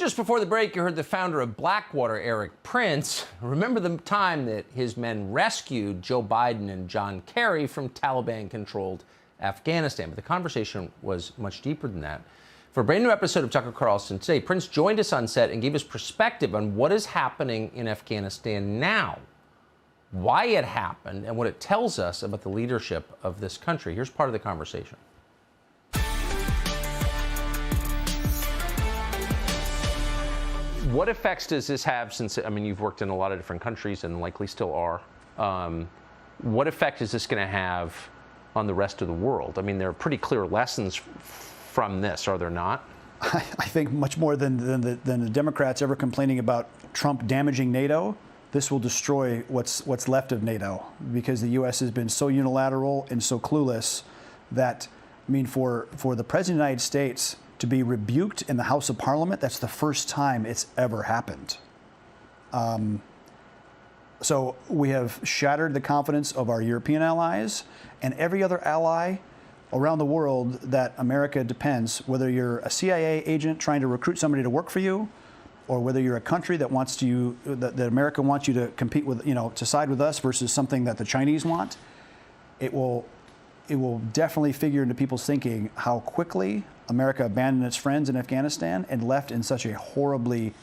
Just before the break, you heard the founder of Blackwater, Erik Prince, remember the time that his men rescued Joe Biden and John Kerry from Taliban-controlled Afghanistan. But the conversation was much deeper than that. For a brand new episode of Tucker Carlson Today, Prince joined us on set and gave us perspective on what is happening in Afghanistan now, why it happened, and what it tells us about the leadership of this country. Here's part of the conversation. What effects does this have since, I mean, you've worked in a lot of different countries and likely still are. What effect is this going to have on the rest of the world? I mean, there are pretty clear lessons from this, are there not? I think much more than the Democrats ever complaining about Trump damaging NATO, this will destroy what's left of NATO, because the U.S. has been so unilateral and so clueless that, I mean, for the President of the United States to be rebuked in the House of Parliament, that's the first time it's ever happened. So we have shattered the confidence of our European allies and every other ally around the world that America depends, whether you're a CIA agent trying to recruit somebody to work for you, or whether you're a country that wants to, that America wants you to compete with, you know, to side with us versus something that the Chinese want. It will definitely figure into people's thinking how quickly America abandoned its friends in Afghanistan and left in such a horribly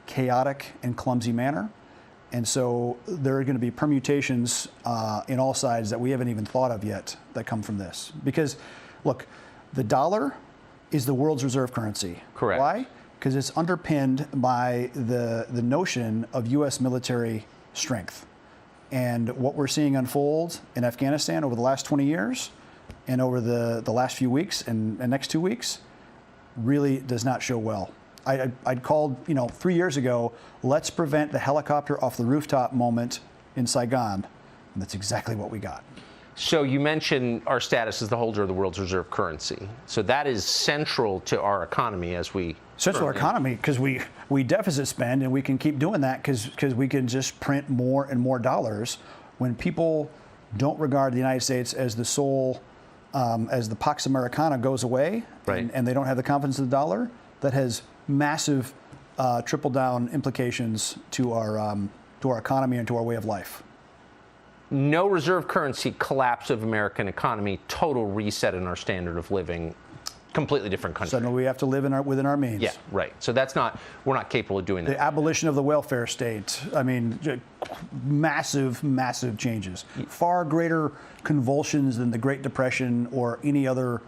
chaotic and clumsy manner. And so there are going to be permutations in all sides that we haven't even thought of yet that come from this. Because, look, the dollar is the world's reserve currency. Correct. Why? Because it's underpinned by the notion of U.S. military strength. And what we're seeing unfold in Afghanistan over the last 20 years and over the last few weeks and next 2 weeks really does not show well. I'd called, 3 years ago, let's prevent the helicopter off the rooftop moment in Saigon. And that's exactly what we got. So you mentioned our status as the holder of the world's reserve currency. So that is central to our economy as we... Central to our economy, because we deficit spend, and we can keep doing that because we can just print more and more dollars. When people don't regard the United States as the sole, as the Pax Americana goes away, right, and they don't have the confidence of the dollar, that has massive trickle-down implications to our economy and to our way of life. No reserve currency, collapse of American economy, total reset in our standard of living, completely different country. Suddenly we have to live within our means. Yeah, right. So we're not capable of doing that. The abolition of the welfare state. I mean, massive, massive changes. Far greater convulsions than the Great Depression or any other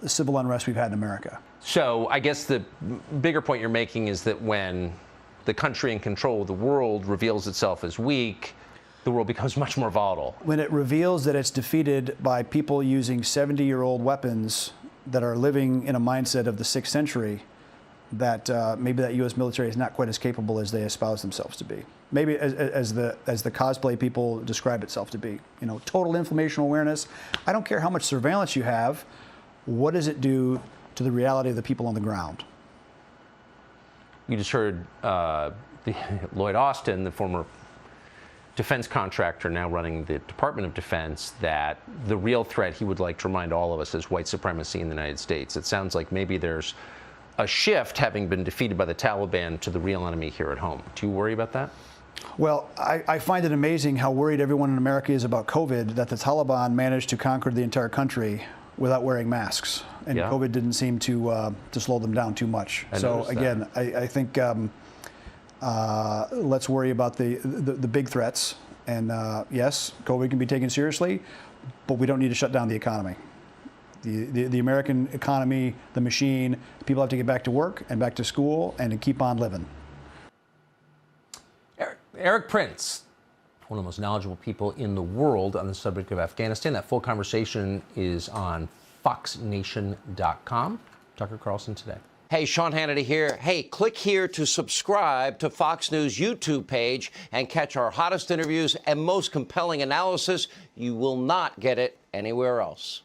civil unrest we've had in America. So I guess the bigger point you're making is that when the country in control of the world reveals itself as weak, the world becomes much more volatile. When it reveals that it's defeated by people using 70-year-old weapons that are living in a mindset of the 6th century, that maybe that U.S. military is not quite as capable as they espouse themselves to be. Maybe as the cosplay people describe itself to be. Total informational awareness. I don't care how much surveillance you have. What does it do to the reality of the people on the ground? You just heard Lloyd Austin, the former defense contractor now running the Department of Defense, that the real threat he would like to remind all of us is white supremacy in the United States. It sounds like maybe there's a shift, having been defeated by the Taliban, to the real enemy here at home. Do you worry about that? Well, I find it amazing how worried everyone in America is about COVID, that the Taliban managed to conquer the entire country without wearing masks. And yeah, COVID didn't seem to slow them down too much. So again, I think let's worry about the big threats. And yes, COVID can be taken seriously, but we don't need to shut down the economy. The American economy, the machine, people have to get back to work and back to school and to keep on living. Erik Prince, one of the most knowledgeable people in the world on the subject of Afghanistan. That full conversation is on foxnation.com. Tucker Carlson Today. Hey, Sean Hannity here. Hey, click here to subscribe to Fox News YouTube page and catch our hottest interviews and most compelling analysis. You will not get it anywhere else.